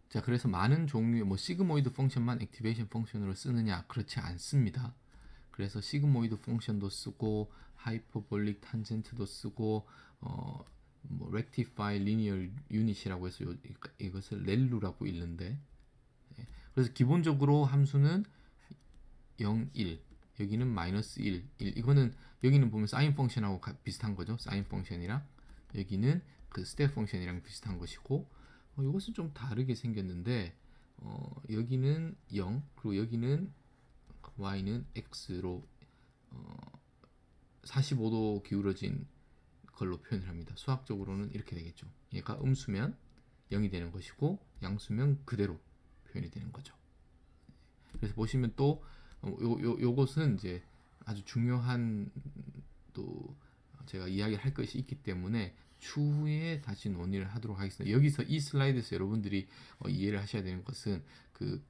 자, 그래서 많은 종류의 뭐 시그모이드 펑션만 액티베이션 펑션으로 쓰느냐? 그렇지 않습니다. 그래서 시그모이드 펑션도 쓰고 하이퍼볼릭 탄젠트도 쓰고 뭐 rectify linear unit이라고 해서 이것을 렐루라고 읽는데, 그래서 기본적으로 함수는 0, 1, 여기는 마이너스 1, 1. 이거는 여기는 보면 사인 펑션하고 비슷한 거죠. 사인 펑션이랑 여기는 그 스텝 펑션이랑 비슷한 것이고, 이것은 좀 다르게 생겼는데, 여기는 0, 그리고 여기는 y는 x로 45도 기울어진 걸로 표현을 합니다. 수학적으로는 이렇게 되겠죠. 얘가 음수면 0이 되는 것이고 양수면 그대로 표현이 되는 거죠. 그래서 보시면 또 요것은 이제 아주 중요한, 또 제가 이야기를 할 것이 있기 때문에 추후에 다시 논의를 하도록 하겠습니다. 여기서 이 슬라이드에서 여러분들이 이해를 하셔야 되는 것은 그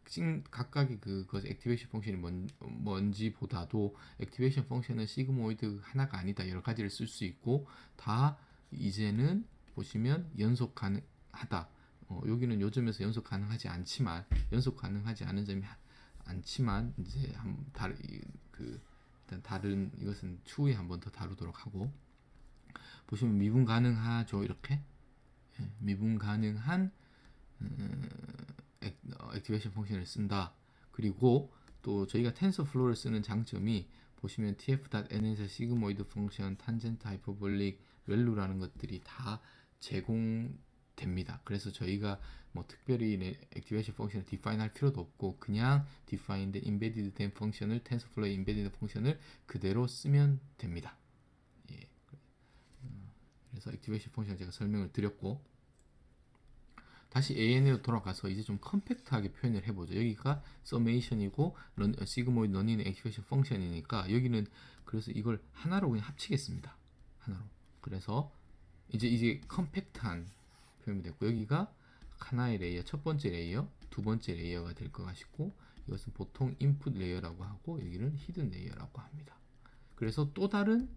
각각의 그 액티베이션 펑션이 뭔지보다도 액티베이션 펑션은 시그모이드 하나가 아니다, 여러 가지를 쓸 수 있고, 다 이제는 보시면 연속 가능하다. 여기는 요점에서 연속 가능하지 않지만, 연속 가능하지 않은 점이 않지만 이제 일단 다른 이것은 추후에 한번 더 다루도록 하고, 보시면 미분 가능하죠. 이렇게 미분 가능한 액티베이션 펑션을 쓴다. 그리고 또 저희가 텐서플로우를 쓰는 장점이, 보시면 tf.n에서 시그모이드 펑션, 탄젠트, 하이퍼볼릭, 렐루라는 것들이 다 제공됩니다. 그래서 저희가 뭐 특별히 액티베이션 펑션을 디파인 할 필요도 없고, 그냥 디파인된 임베디드 된 펑션을, 텐서플로우의 임베디드 펑션을 그대로 쓰면 됩니다. 예. 그래서 액티베이션 펑션 제가 설명을 드렸고, 다시 AN으로 돌아가서 이제 좀 컴팩트하게 표현을 해보죠. 여기가 서메이션이고 시그모이드 런인 액티베이션 펑션이니까 여기는, 그래서 이걸 하나로 그냥 합치겠습니다. 하나로. 그래서 이제 컴팩트한 표현이 됐고, 여기가 하나의 레이어, 첫 번째 레이어, 두 번째 레이어가 될 것 같고, 이것은 보통 인풋 레이어라고 하고 여기는 히든 레이어라고 합니다. 그래서 또 다른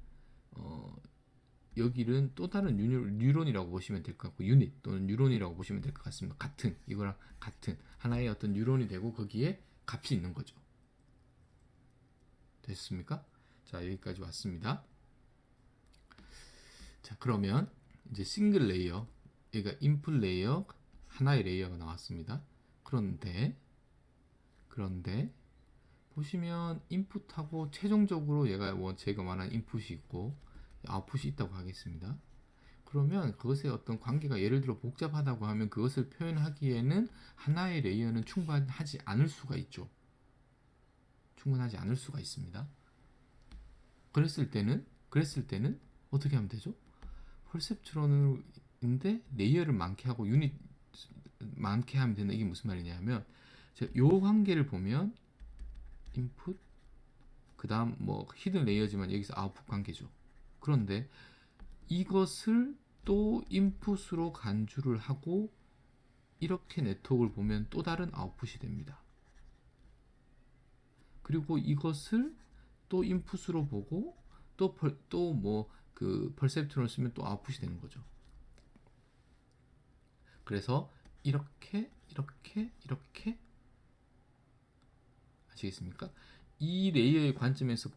여기는 또 다른 뉴런이라고 보시면 될 것 같고, 유닛 또는 뉴런이라고 보시면 될 것 같습니다. 같은, 이거랑 같은 하나의 어떤 뉴런이 되고 거기에 값이 있는 거죠. 됐습니까? 자, 여기까지 왔습니다. 자, 그러면 이제 싱글 레이어, 얘가 인풋 레이어, 하나의 레이어가 나왔습니다. 그런데 보시면 인풋하고 최종적으로 얘가 제가 말한 인풋이 있고 아웃풋이 있다고 하겠습니다. 그러면 그것의 어떤 관계가 예를 들어 복잡하다고 하면 그것을 표현하기에는 하나의 레이어는 충분하지 않을 수가 있죠. 충분하지 않을 수가 있습니다. 그랬을 때는 어떻게 하면 되죠? 퍼셉트론인데 레이어를 많게 하고 유닛 많게 하면 된다. 이게 무슨 말이냐면, 요 관계를 보면 인풋, 그 다음 뭐 히든 레이어지만 여기서 아웃풋 관계죠. 그런데 이것을 또 인풋으로 간주를 하고 이렇게 네트워크를 보면 또 다른 아웃풋이 됩니다. 그리고 이것을 또 인풋으로 보고 또 뭐 그 퍼셉트론을 쓰면 또 아웃풋이 되는 거죠. 그래서 이렇게 아시겠습니까? 이 레이어의 관점에서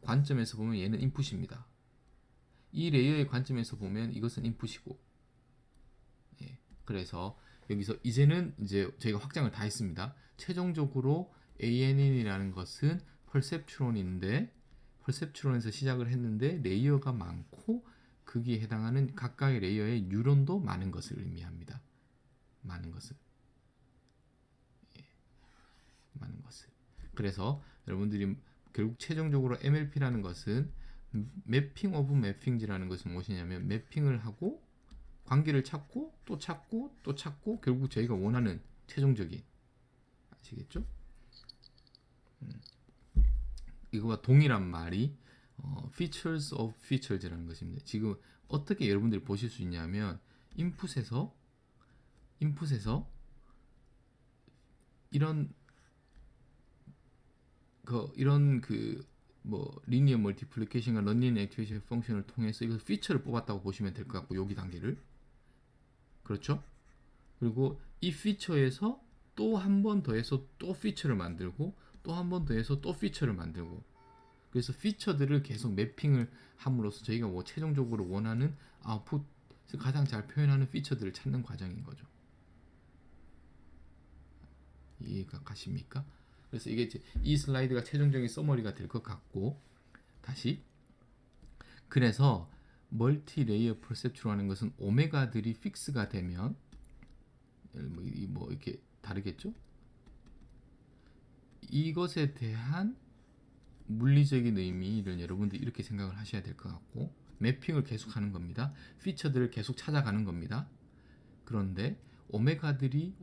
보면 얘는 인풋입니다. 이 레이어의 관점에서 보면 이것은 인풋이고, 예. 그래서 여기서 이제는 이제 저희가 확장을 다 했습니다. 최종적으로 ANN이라는 것은 퍼셉트론인데, 퍼셉트론에서 시작을 했는데 레이어가 많고 거기에 해당하는 각각의 레이어의 뉴런도 많은 것을 의미합니다. 많은 것을. 많은 것을. 그래서 여러분들이 결국 최종적으로 MLP라는 것은 매핑 오브 매핑즈라는 것은 무엇이냐면, 매핑을 하고 관계를 찾고 또 찾고 또 찾고 결국 저희가 원하는 최종적인, 아시겠죠? 이거와 동일한 말이 features of features라는 것입니다. 지금 어떻게 여러분들이 보실 수 있냐면, 인풋에서 이런 뭐 리니어 멀티플리케이션과 런닝 액티베이션 펑션을 통해서 이거 피처를 뽑았다고 보시면 될 것 같고, 여기 단계를, 그렇죠? 그리고 이 피처에서 또 한 번 더해서 또 피처를 만들고 또 한 번 더해서 또 피처를 만들고, 그래서 피처들을 계속 매핑을 함으로써 저희가 뭐 최종적으로 원하는 아웃풋을 가장 잘 표현하는 피처들을 찾는 과정인 거죠. 이해가 가십니까? 그래서 이게 이제 이 슬라이드가 최종적인 서머리가 될 것 같고, 다시, 그래서 멀티 레이어 퍼셉트라는 것은 오메가들이 픽스가 되면 뭐 이렇게 다르겠죠? 이것에 대한 물리적인 의미를 여러분들이 이렇게 생각을 하셔야 될 것 같고, 매핑을 계속하는 겁니다. 피처들을 계속 찾아가는 겁니다. 그런데 오메가들이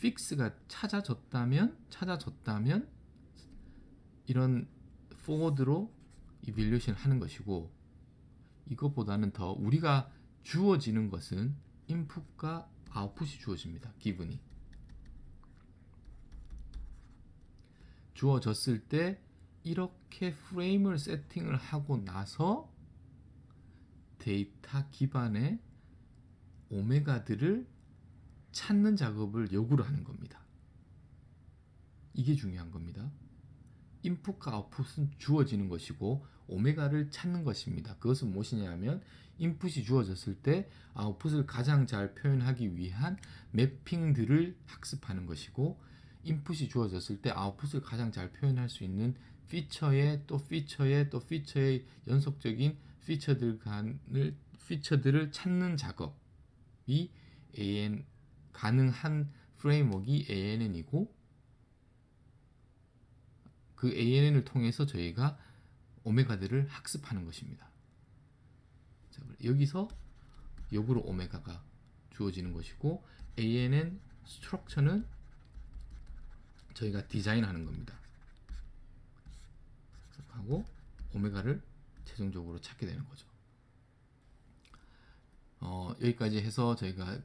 픽스가 찾아졌다면 이런 포워드로 이밸류에이션 하는 것이고, 이것보다는 더 우리가 주어지는 것은 인풋과 아웃풋이 주어집니다. 기분이 주어졌을 때 이렇게 프레임을 세팅을 하고 나서 데이터 기반의 오메가들을 찾는 작업을 요구를 하는 겁니다. 이게 중요한 겁니다. 인풋과 아웃풋은 주어지는 것이고 오메가를 찾는 것입니다. 그것은 무엇이냐면 인풋이 주어졌을 때 아웃풋을 가장 잘 표현하기 위한 매핑들을 학습하는 것이고, 인풋이 주어졌을 때 아웃풋을 가장 잘 표현할 수 있는 피처의 연속적인 피처들을 찾는 작업이 AN 가능한 프레임워크가 ANN이고, 그 ANN을 통해서 저희가 오메가들을 학습하는 것입니다. 자, 여기서 역으로 오메가가 주어지는 것이고, ANN 스트럭처는 저희가 디자인하는 겁니다. 하고 오메가를 최종적으로 찾게 되는 거죠. 여기까지 해서 저희가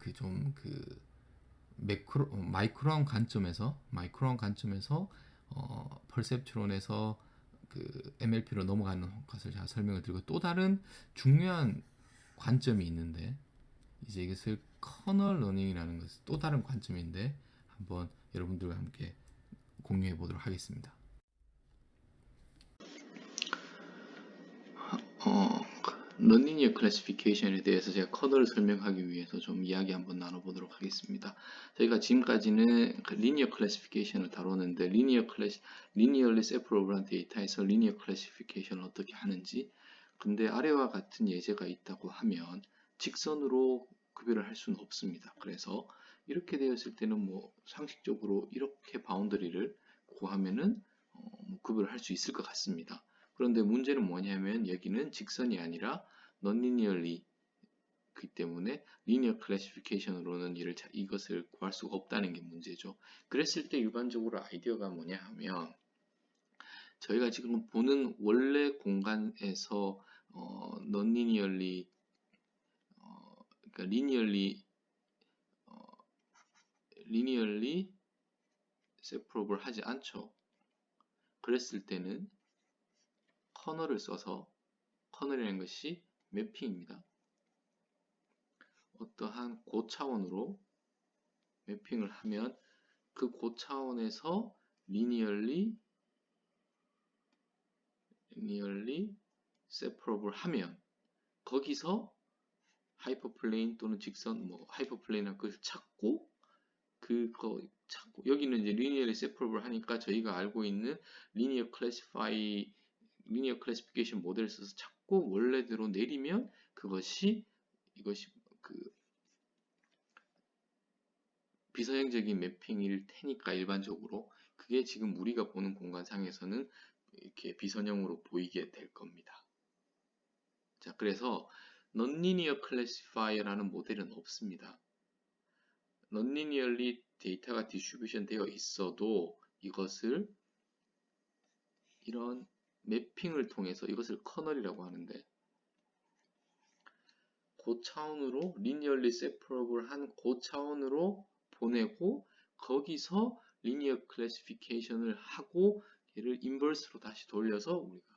마이크로한 관점에서 퍼셉트론에서 MLP로 넘어가는 것을 제가 설명을 드리고, 또 다른 중요한 관점이 있는데, 이제 이것을 커널 러닝이라는 것은 또 다른 관점인데 한번 여러분들과 함께 공유해 보도록 하겠습니다. 넌리니어 클래시피케이션에 대해서 제가 커널을 설명하기 위해서 좀 이야기 한번 나눠보도록 하겠습니다. 저희가 지금까지는 리니어 클래시피케이션을 다뤘는데, 리니어리 세퍼러블한 데이터에서 리니어 클래시피케이션을 어떻게 하는지, 근데 아래와 같은 예제가 있다고 하면 직선으로 구별을 할 수는 없습니다. 그래서 이렇게 되었을 때는 뭐 상식적으로 이렇게 바운더리를 구하면은 구별을 할 수 있을 것 같습니다. 그런데 문제는 뭐냐면 여기는 직선이 아니라 non-linearly 그 때문에 리니어 클래시피케이션으로는 이것을 구할 수가 없다는 게 문제죠. 그랬을 때 일반적으로 아이디어가 뭐냐 하면, 저희가 지금 보는 원래 공간에서 non-linearly 그러니까 linearly separable 하지 않죠. 그랬을 때는 커널을 써서, 커널이라는 것이 매핑입니다. 어떠한 고차원으로 매핑을 하면 그 고차원에서 linearly separable 하면 거기서 하이퍼플레인 또는 직선, 하이퍼플레인한 것을 찾고, 여기는 이제 linearly separable 하니까 저희가 알고 있는 linear classification 모델을 써서 찾고 원래대로 내리면 이것이 비서형적인 매핑일 테니까, 일반적으로 그게 지금 우리가 보는 공간상에서는 이렇게 비선형으로 보이게 될 겁니다. 자, 그래서 non-linear classifier라는 모델은 없습니다. non-linearly 데이터가 디스트리뷰션 되어 있어도 이것을 이런 매핑을 통해서, 이것을 커널이라고 하는데, 고차원으로 linearly separable 한 고차원으로 보내고 거기서 리니어 클래시피케이션을 하고 얘를 인버스로 다시 돌려서 우리가,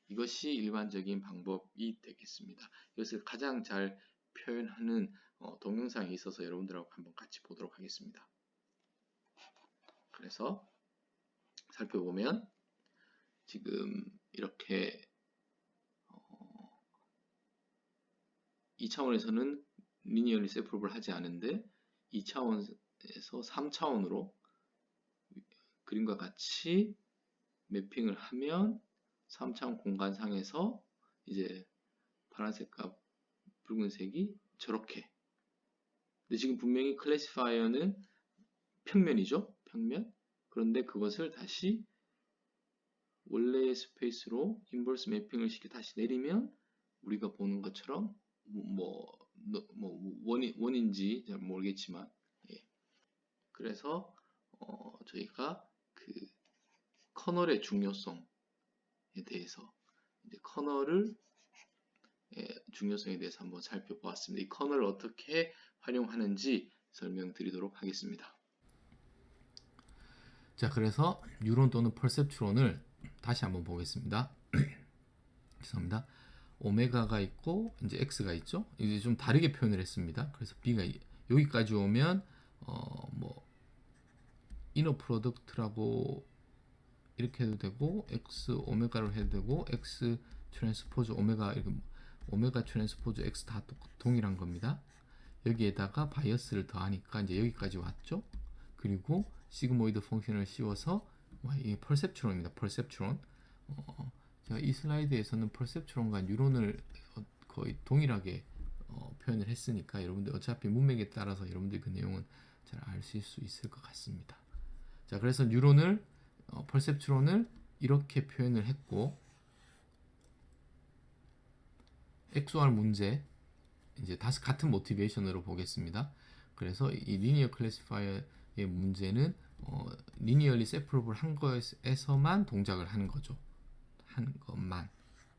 이것이 일반적인 방법이 되겠습니다. 이것을 가장 잘 표현하는 동영상이 있어서 여러분들하고 한번 같이 보도록 하겠습니다. 그래서 살펴보면 지금 이렇게 2차원에서는 리니어리 세퍼러블 하지 않은데 2차원에서 3차원으로 그림과 같이 매핑을 하면 3차원 공간상에서 이제 파란색과 붉은색이 저렇게. 근데 지금 분명히 클래시파이어는 평면이죠. 평면. 그런데 그것을 다시 원래의 스페이스로 인버스 매핑을 시켜 다시 내리면 우리가 보는 것처럼 원인지 잘 모르겠지만, 예. 그래서 저희가 그 커널의 중요성에 대해서 이제 커널을 중요성에 대해서 한번 살펴보았습니다. 이 커널을 어떻게 활용하는지 설명드리도록 하겠습니다. 자, 그래서 뉴런 또는 퍼셉트론을 다시 한번 보겠습니다. 죄송합니다. 오메가가 있고 이제 x가 있죠. 이제 좀 다르게 표현을 했습니다. 그래서 b가 여기까지 오면 이너 프로덕트라고 이렇게 해도 되고 x 오메가로 해도 되고 x 트랜스포즈 오메가 이렇게 오메가 트랜스포즈 x 다 동일한 겁니다. 여기에다가 바이어스를 더하니까 이제 여기까지 왔죠. 그리고 시그모이드 펑션을 씌워서 이게 퍼셉트론입니다. 퍼셉트론. 제가 이 슬라이드에서는 퍼셉트론과 뉴런을 거의 동일하게 표현을 했으니까 여러분들 어차피 문맥에 따라서 여러분들 그 내용은 잘 아실 수 있을 것 같습니다. 자, 그래서 뉴런을 퍼셉트론을 이렇게 표현을 했고 XOR 문제 이제 다시 같은 모티베이션으로 보겠습니다. 그래서 이 리니어 클래시파이어의 문제는 리니어리 세퍼러블 한 거에서만 동작을 하는 거죠. 한 것만.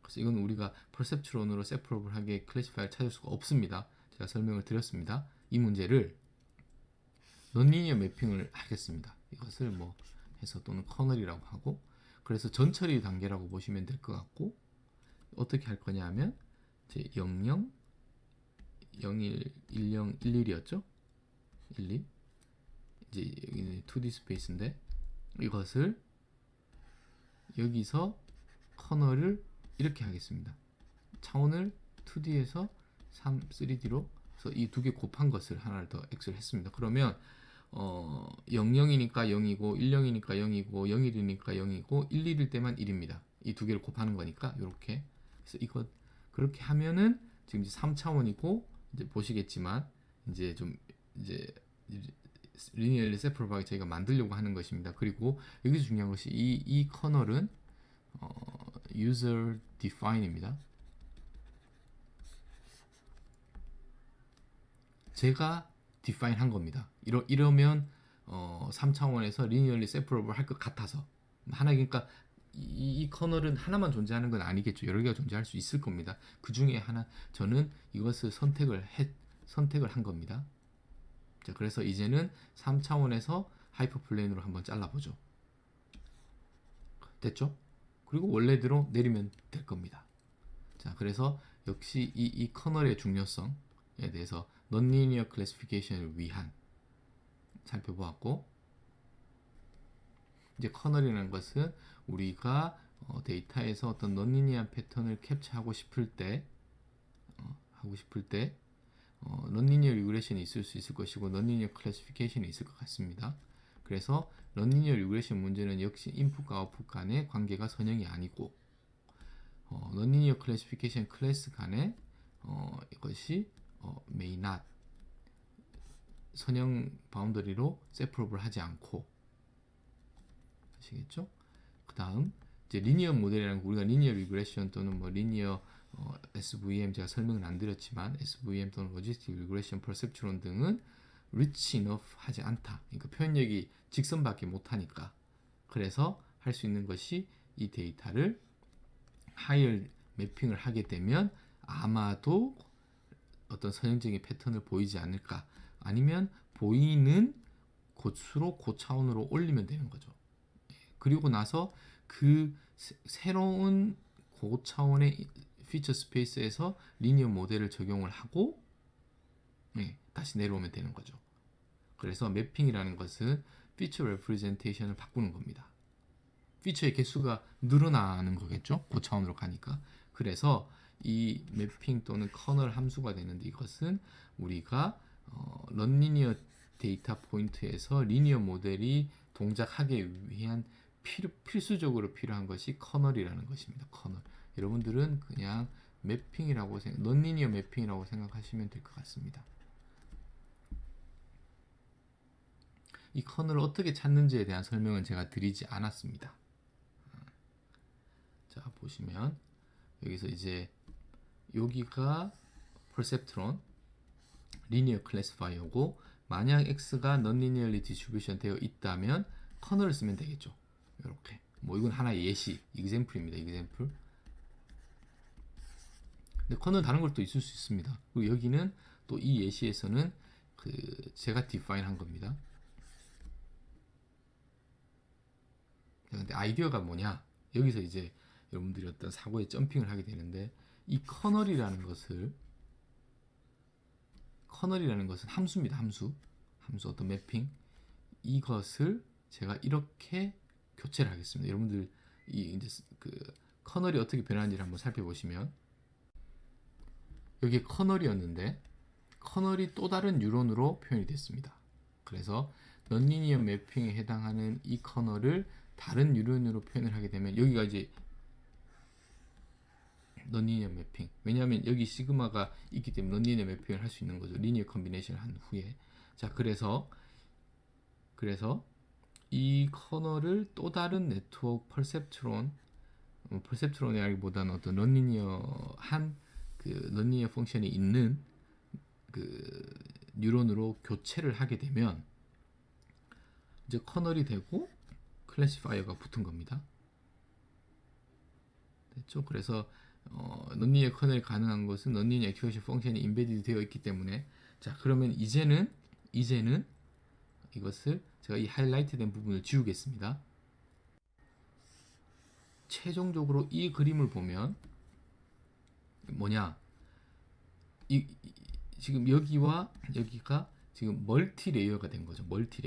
그래서 이건 우리가 퍼셉트론으로 세퍼러블하게 클래시파이어를 찾을 수가 없습니다. 제가 설명을 드렸습니다. 이 문제를 넌리니어 매핑을 하겠습니다. 이것을 해서 또는 커널이라고 하고, 그래서 전처리 단계라고 보시면 될 것 같고, 어떻게 할 거냐 하면 이제 00 01 10 11이었죠? 12 이제 여기는 2D 스페이스인데 이것을 여기서 커널을 이렇게 하겠습니다. 차원을 2D에서 3D로 그래서 이 두 개 곱한 것을 하나를 더 X를 했습니다. 그러면 00이니까 0이고 10이니까 0이고 01이니까 0이고 11일 때만 1입니다. 이 두 개를 곱하는 거니까 이렇게. 그래서 이거 그렇게 하면은 지금 이제 3차원이고 이제 보시겠지만 이제 좀 이제 리니어리 세퍼러블하게 저희가 만들려고 하는 것입니다. 그리고 여기서 중요한 것이 이 커널은 user define입니다. 제가 define 한 겁니다. 이러면 3차원에서 리니어리 세퍼러블 할 것 같아서 하나 그러니까 이 커널은 하나만 존재하는 건 아니겠죠. 여러 개가 존재할 수 있을 겁니다. 그 중에 하나 저는 이것을 선택을 한 겁니다. 자, 그래서 이제는 3차원에서 하이퍼플레인으로 한번 잘라보죠. 됐죠? 그리고 원래대로 내리면 될 겁니다. 자, 그래서 역시 이 커널의 중요성에 대해서 non-linear classification을 위한 살펴보았고, 이제 커널이라는 것은 우리가 데이터에서 어떤 non-linear 패턴을 캡처하고 싶을 때 non-linear regression이 있을 수 있을 것이고 non-linear classification이 있을 것 같습니다. 그래서 non-linear regression 문제는 역시 인풋과 아웃풋 간의 관계가 선형이 아니고 non-linear classification 클래스 간의 이것이 may not 선형 바운더리로 세퍼러블 하지 않고 아시겠죠? 그 다음 이제 리니어 모델이라는 거 우리가 리니어 리그레션 또는 리니어 SVM 제가 설명은 안 드렸지만 SVM 또는 로지스틱 리그레션 퍼셉트론 등은 rich enough 하지 않다. 그러니까 표현력이 직선밖에 못하니까. 그래서 할 수 있는 것이 이 데이터를 하이어 매핑을 하게 되면 아마도 어떤 선형적인 패턴을 보이지 않을까. 아니면 보이는 곳으로 고차원으로 올리면 되는 거죠. 그리고 나서 그 새로운 고차원의 피처 스페이스에서 리니어 모델을 적용을 하고 다시 내려오면 되는 거죠. 그래서 매핑이라는 것은 피처 레프레젠테이션을 바꾸는 겁니다. 피처의 개수가 늘어나는 거겠죠. 고차원으로 가니까. 그래서 이 매핑 또는 커널 함수가 되는데, 이것은 우리가 넌리니어 데이터 포인트에서 리니어 모델이 동작하기 위한 필수적으로 필요한 것이 커널이라는 것입니다. 커널. 여러분들은 그냥 매핑이라고 넌리니어 매핑이라고 생각하시면 될 것 같습니다. 이 커널을 어떻게 찾는지에 대한 설명은 제가 드리지 않았습니다. 자, 보시면 여기서 이제 여기가 perceptron 리니어 클래시파이어고, 만약 x가 non-linearly distribution 되어 있다면 커널을 쓰면 되겠죠. 이렇게. 뭐 이건 하나의 예시, example입니다. example. 근데 커널 다른 것도 있을 수 있습니다. 그리고 여기는 또 이 예시에서는 제가 define 한 겁니다. 근데 아이디어가 뭐냐? 여기서 이제 여러분들이 어떤 사고에 점핑을 하게 되는데, 이 커널이라는 것은 함수입니다. 함수 어떤 매핑. 이것을 제가 이렇게 교체를 하겠습니다. 여러분들 이제 커널이 어떻게 변하는지를 한번 살펴보시면, 여기 커널이었는데 커널이 또 다른 뉴런으로 표현이 됐습니다. 그래서 넌리니어 매핑에 해당하는 이 커널을 다른 뉴런으로 표현을 하게 되면, 여기가 이제 넌리니어 매핑. 왜냐하면 여기 시그마가 있기 때문에 넌리니어 매핑을 할 수 있는 거죠. 리니어 컨비네이션을 한 후에. 자, 그래서 이 커널을 또 다른 네트워크 퍼셉트론이라기보다는 어떤 넌리니어한 넌리니어 펑션이 있는 뉴런으로 교체를 하게 되면 이제 커널이 되고 클래시파이어가 붙은 겁니다. 됐죠? 그래서 넌리니어 커널이 가능한 것은 넌리니어 액티베이션 펑션이 인베디드 되어 있기 때문에, 자, 그러면 이제는 이것을 제가 이 하이라이트된 부분을 지우겠습니다. 최종적으로 이 그림을 보면 뭐냐? 지금 여기와 여기가 지금 멀티 레이어가 된 거죠. 멀티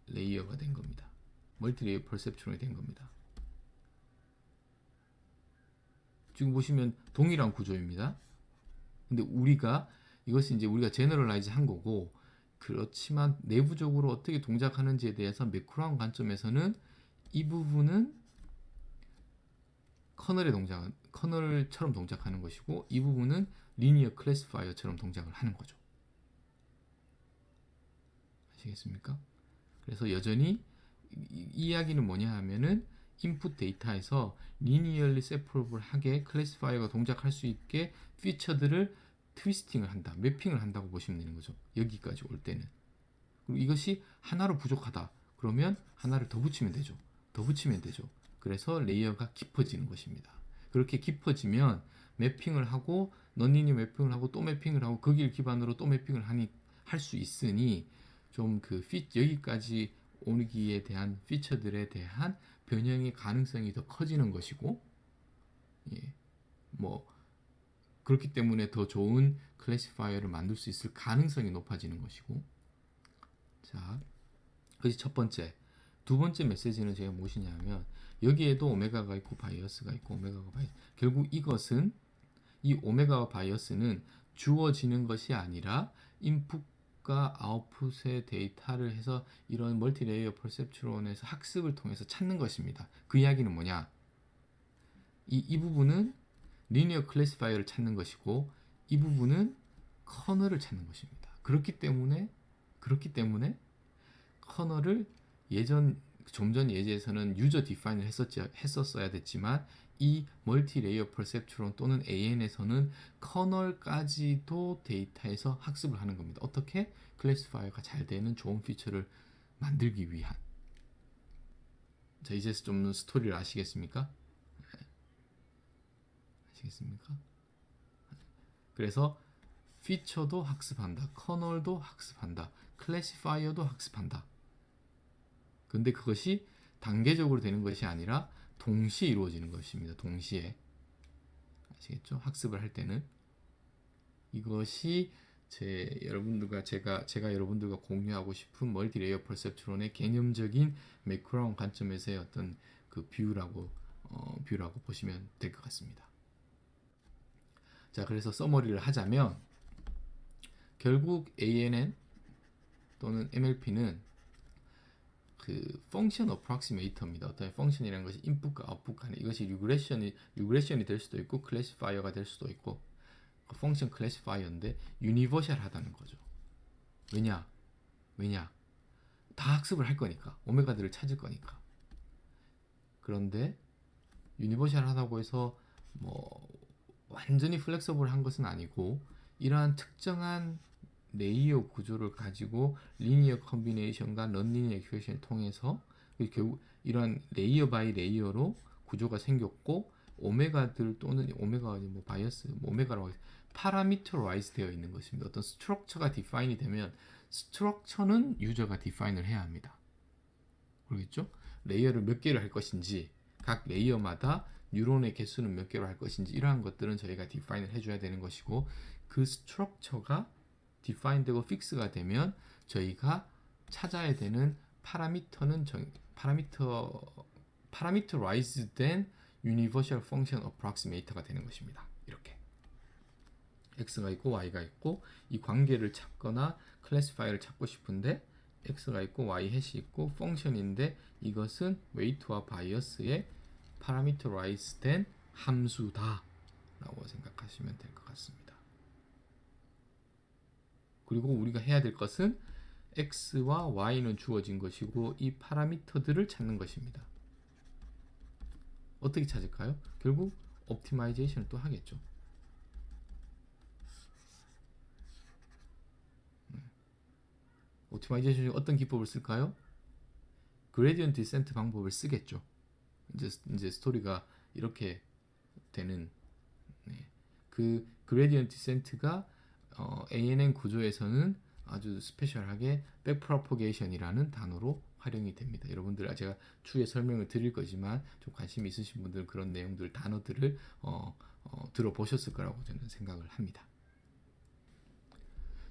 레이어가 된 겁니다. 멀티 레이어 퍼셉션이 된 겁니다. 지금 보시면 동일한 구조입니다. 근데 이것이 이제 우리가 제너럴라이즈 한 거고, 그렇지만 내부적으로 어떻게 동작하는지에 대해서 매크로한 관점에서는 이 부분은 커널처럼 동작하는 것이고, 이 부분은 리니어 클래시파이어처럼 동작을 하는 거죠. 아시겠습니까? 그래서 여전히 이 이야기는 뭐냐 하면은, 인풋 데이터에서 리니얼리 세퍼러블하게 클래시파이어가 동작할 수 있게 피처들을 트위스팅을 한다, 매핑을 한다고 보시면 되는 거죠. 여기까지 올 때는. 그리고 이것이 하나로 부족하다 그러면 하나를 더 붙이면 되죠. 그래서 레이어가 깊어지는 것입니다. 그렇게 깊어지면 매핑을 하고, 넌리니어 매핑을 하고, 또 매핑을 하고, 거기를 기반으로 또 매핑을 할 수 있으니, 좀 여기까지 오기에 대한 피처들에 대한 변형의 가능성이 더 커지는 것이고, 그렇기 때문에 더 좋은 클래시파이어를 만들 수 있을 가능성이 높아지는 것이고. 자, 그것이 첫 번째. 두 번째 메시지는 제가 무엇이냐면, 여기에도 오메가가 있고 바이어스가 있고 결국 이 오메가와 바이어스는 주어지는 것이 아니라 인풋과 아웃풋의 데이터를 해서 이런 멀티레이어 퍼셉트론에서 학습을 통해서 찾는 것입니다. 그 이야기는 뭐냐? 이 부분은 리니어 클래시파이어를 찾는 것이고, 이 부분은 커널을 찾는 것입니다. 그렇기 때문에 커널을 좀 전 예제에서는 유저 디파인을 했었어야 됐지만, 이 멀티 레이어 퍼셉트론 또는 AN에서는 커널까지도 데이터에서 학습을 하는 겁니다. 어떻게? 클래시파이어가 잘 되는 좋은 피처를 만들기 위한. 자, 이제 좀 스토리를 아시겠습니까? 그래서 피처도 학습한다, 커널도 학습한다, 클래시파이어도 학습한다. 근데 그것이 단계적으로 되는 것이 아니라 동시에 이루어지는 것입니다. 동시에. 아시겠죠? 학습을 할 때는 이것이 제가 여러분들과 공유하고 싶은 멀티레이어 퍼셉트론의 개념적인 매크로한 관점에서의 어떤 그 뷰라고 보시면 될 것 같습니다. 자, 그래서 서머리를 하자면 결국 ANN 또는 MLP는 그 펑션 어프록시메이터입니다. 어떤 펑션이라는 것이 인풋과 아웃풋 간에 이것이 리그레션이 될 수도 있고 클래시파이어가 될 수도 있고 그 펑션 클래시파이어인데 유니버셜하다는 거죠. 왜냐? 다 학습을 할 거니까 오메가들을 찾을 거니까. 그런데 유니버셜하다고 해서 뭐 완전히 플렉서블한 것은 아니고 이러한 특정한 레이어 구조를 가지고 리니어 컨비네이션과 넌리니어 이퀘이션을 통해서 결국 이런 레이어 바이 레이어로 구조가 생겼고 오메가들 또는 오메가 뭐 바이어스 뭐 오메가라고 해서 파라미터라이즈 되어 있는 것입니다. 어떤 스트럭처가 디파인이 되면 스트럭처는 유저가 디파인을 해야 합니다. 그러겠죠? 레이어를 몇 개를 할 것인지 각 레이어마다 뉴런의 개수는 몇 개로 할 것인지 이러한 것들은 저희가 디파인을 해줘야 되는 것이고 그 스트럭처가 디파인되고 픽스가 되면 저희가 찾아야 되는 파라미터는 파라미터라이즈 된 유니버셜 펑션 어프록시메이터가 되는 것입니다. 이렇게 x가 있고 y가 있고 이 관계를 찾거나 클래시파이어를 찾고 싶은데 x가 있고 y 해시 있고 펑션인데 이것은 웨이트와 바이어스의 파라미터라이즈 된 함수다 라고 생각하시면 될 것 같습니다. 그리고 우리가 해야 될 것은 x와 y는 주어진 것이고 이 파라미터들을 찾는 것입니다. 어떻게 찾을까요? 결국 옵티마이제이션을 또 하겠죠. 옵티마이제이션 중에 어떤 기법을 쓸까요? 그레디언트 디센트 방법을 쓰겠죠. 이제 스토리가 이렇게 되는 그 그레디언트 디센트가 ANN 구조에서는 아주 스페셜하게 백프로포게이션이라는 단어로 활용이 됩니다. 여러분들 제가 추후에 설명을 드릴 거지만 좀 관심 있으신 분들 그런 내용들 단어들을 들어보셨을 거라고 저는 생각을 합니다.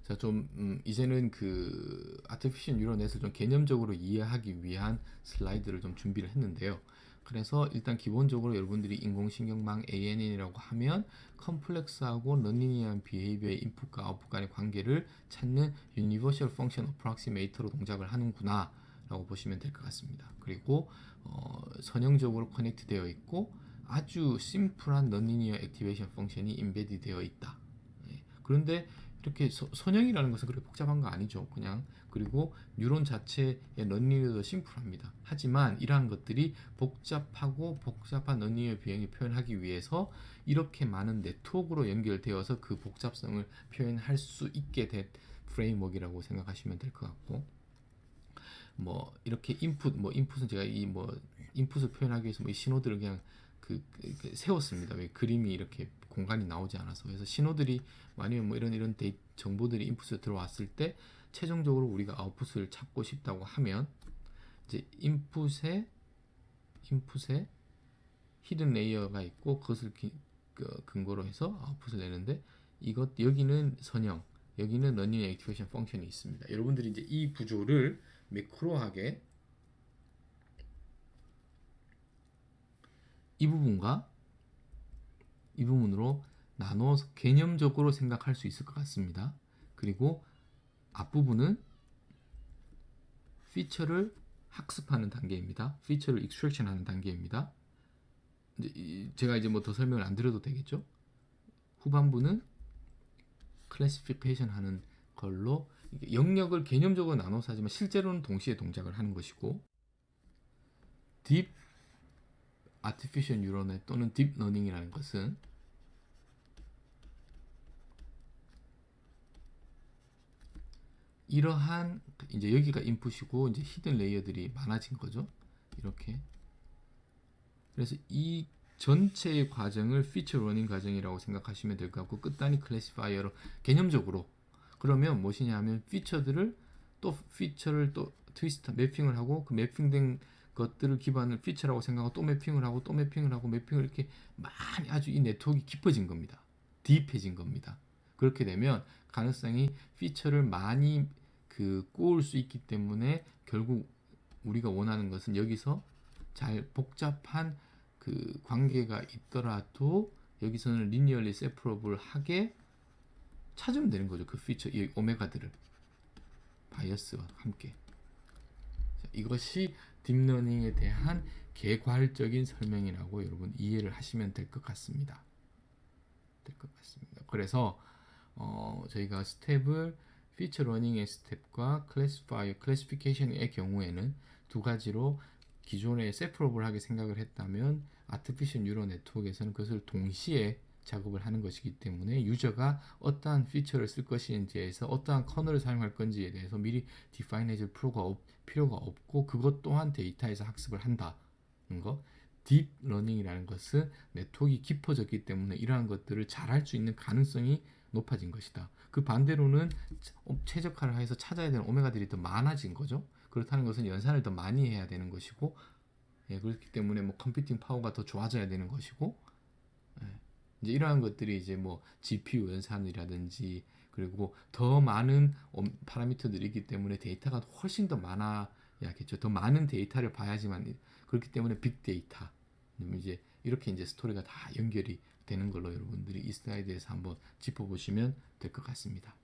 자, 좀 이제는 그 아티피셜 뉴럴넷을 좀 개념적으로 이해하기 위한 슬라이드를 좀 준비를 했는데요. 그래서 일단 기본적으로 여러분들이 인공신경망 ANN이라고 하면 컴플렉스하고 넌리니어한 비헤이비어의 인풋과 아웃풋 간의 관계를 찾는 유니버셜 펑션 어프록시메이터로 동작을 하는구나 라고 보시면 될 것 같습니다. 그리고 선형적으로 커넥트 되어 있고 아주 심플한 넌리니어 액티베이션 펑션이 인베디 되어 있다. 그런데 이렇게 선형이라는 것은 그렇게 복잡한 거 아니죠. 그냥 그리고 뉴런 자체의 넌리니어도 심플합니다. 하지만 이러한 것들이 복잡한 넌리니어 비행을 표현하기 위해서 이렇게 많은 네트워크로 연결되어서 그 복잡성을 표현할 수 있게 된 프레임워크라고 생각하시면 될 것 같고 뭐 이렇게 인풋은 제가 인풋을 표현하기 위해서 이 신호들을 그냥 세웠습니다. 왜 그림이 이렇게 공간이 나오지 않아서 그래서 신호들이 아니면 뭐 이런 정보들이 인풋에 들어왔을 때 최종적으로 우리가 아웃풋을 찾고 싶다고 하면 이제 인풋에 히든 레이어가 있고 그것을 근거로 해서 아웃풋을 내는데 여기는 선형, 여기는 런닝 액티베이션 펑션이 있습니다. 여러분들이 이제 이 구조를 매크로하게 이 부분으로 나눠서 개념적으로 생각할 수 있을 것 같습니다. 그리고 앞부분은 피처를 학습하는 단계입니다. 피처를 익스트랙션 하는 단계입니다. 제가 이제 뭐 더 설명을 안 드려도 되겠죠? 후반부는 클래시피케이션 하는 걸로 영역을 개념적으로 나눠서 하지만 실제로는 동시에 동작을 하는 것이고 딥 아티피셜 뉴런의 또는 딥 러닝이라는 것은 이러한 이제 여기가 인풋이고 이제 히든 레이어들이 많아진 거죠. 이렇게. 그래서 이 전체의 과정을 피처 러닝 과정이라고 생각하시면 될 것 같고 끝단이 클래시파이어로 개념적으로 그러면 무엇이냐 하면 피처를 또 트위스트 매핑을 하고 그 매핑된 것들을 기반을 피처라고 생각하고 또 매핑을 하고 또 매핑을 하고 매핑을 이렇게 많이 아주 이 네트워크가 깊어진 겁니다. 딥해진 겁니다. 그렇게 되면 가능성이 피처를 많이 꼬을 수 있기 때문에 결국 우리가 원하는 것은 여기서 잘 복잡한 관계가 있더라도 여기서는 리니얼리 세퍼러블하게 찾으면 되는 거죠. 그 피처, 이 오메가들을 바이어스와 함께. 자, 이것이 딥러닝에 대한 개괄적인 설명이라고 여러분 이해를 하시면 될 것 같습니다. 그래서 저희가 스텝을 피처 러닝의 스텝과 클래시피케이션의 경우에는 두 가지로 기존에 세퍼러블하게 생각을 했다면 아티피셜 뉴럴 네트워크에서는 그것을 동시에 작업을 하는 것이기 때문에 유저가 어떠한 피처를 쓸 것인지에서 어떠한 커널을 사용할 건지에 대해서 미리 디파인 해줄 필요가 없고 그것 또한 데이터에서 학습을 한다는 거. 딥 러닝이라는 것은 네트워크가 깊어졌기 때문에 이러한 것들을 잘할 수 있는 가능성이 높아진 것이다. 그 반대로는 최적화를 해서 찾아야 되는 오메가들이 더 많아진 거죠. 그렇다는 것은 연산을 더 많이 해야 되는 것이고, 예, 그렇기 때문에 뭐 컴퓨팅 파워가 더 좋아져야 되는 것이고, 예, 이제 이러한 것들이 이제 뭐 GPU 연산이라든지 그리고 더 많은 파라미터들이 있기 때문에 데이터가 훨씬 더 많아야겠죠. 더 많은 데이터를 봐야지만 그렇기 때문에 빅데이터 이제 이렇게 이제 스토리가 다 연결이 되는 걸로 여러분들이 이 슬라이드에서 한번 짚어보시면 될 것 같습니다.